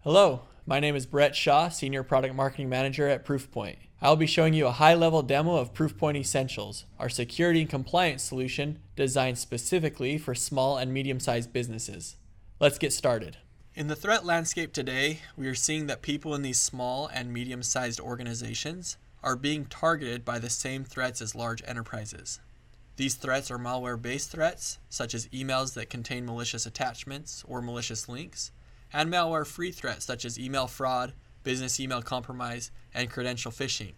Hello, my name is Brett Shaw, Senior Product Marketing Manager at Proofpoint. I'll be showing you a high-level demo of Proofpoint Essentials, our security and compliance solution designed specifically for small and medium-sized businesses. Let's get started. In the threat landscape today, we are seeing that people in these small and medium-sized organizations are being targeted by the same threats as large enterprises. These threats are malware-based threats, such as emails that contain malicious attachments or malicious links, and malware-free threats such as email fraud, business email compromise, and credential phishing.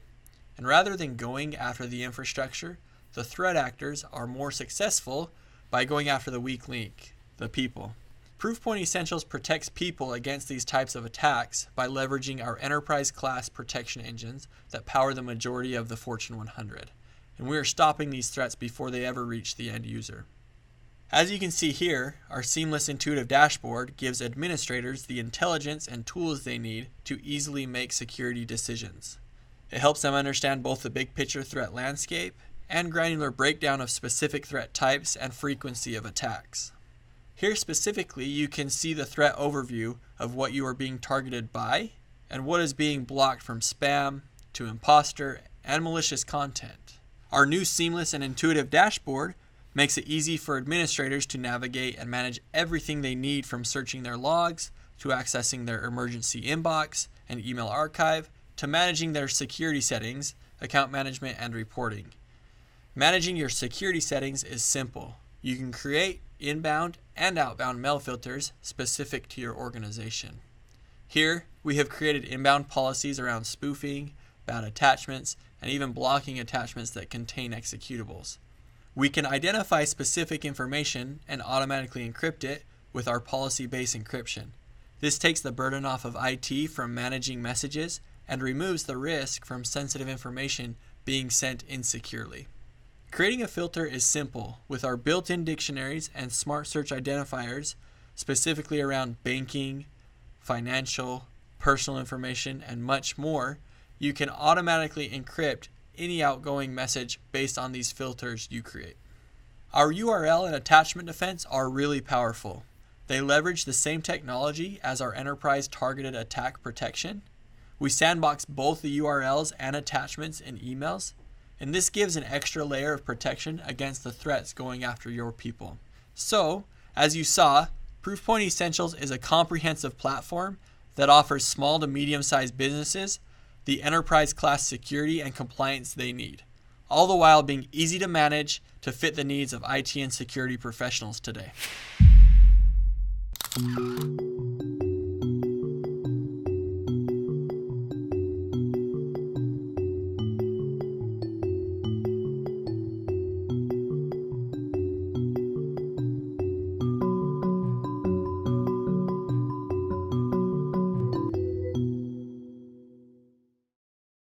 And rather than going after the infrastructure, the threat actors are more successful by going after the weak link, the people. Proofpoint Essentials protects people against these types of attacks by leveraging our enterprise-class protection engines that power the majority of the Fortune 100. And we are stopping these threats before they ever reach the end user. As you can see here, our seamless intuitive dashboard gives administrators the intelligence and tools they need to easily make security decisions. It helps them understand both the big picture threat landscape and granular breakdown of specific threat types and frequency of attacks. Here specifically, you can see the threat overview of what you are being targeted by and what is being blocked from spam to imposter and malicious content. Our new seamless and intuitive dashboard makes it easy for administrators to navigate and manage everything they need, from searching their logs to accessing their emergency inbox and email archive to managing their security settings, account management, and reporting. Managing your security settings is simple. You can create inbound and outbound mail filters specific to your organization. Here, we have created inbound policies around spoofing, bad attachments, and even blocking attachments that contain executables. We can identify specific information and automatically encrypt it with our policy-based encryption. This takes the burden off of IT from managing messages and removes the risk from sensitive information being sent insecurely. Creating a filter is simple. With our built-in dictionaries and smart search identifiers, specifically around banking, financial, personal information, and much more, you can automatically encrypt any outgoing message based on these filters you create. Our URL and attachment defense are really powerful. They leverage the same technology as our enterprise targeted attack protection. We sandbox both the URLs and attachments in emails, and this gives an extra layer of protection against the threats going after your people. So, as you saw, Proofpoint Essentials is a comprehensive platform that offers small to medium-sized businesses the enterprise-class security and compliance they need, all the while being easy to manage to fit the needs of IT and security professionals today.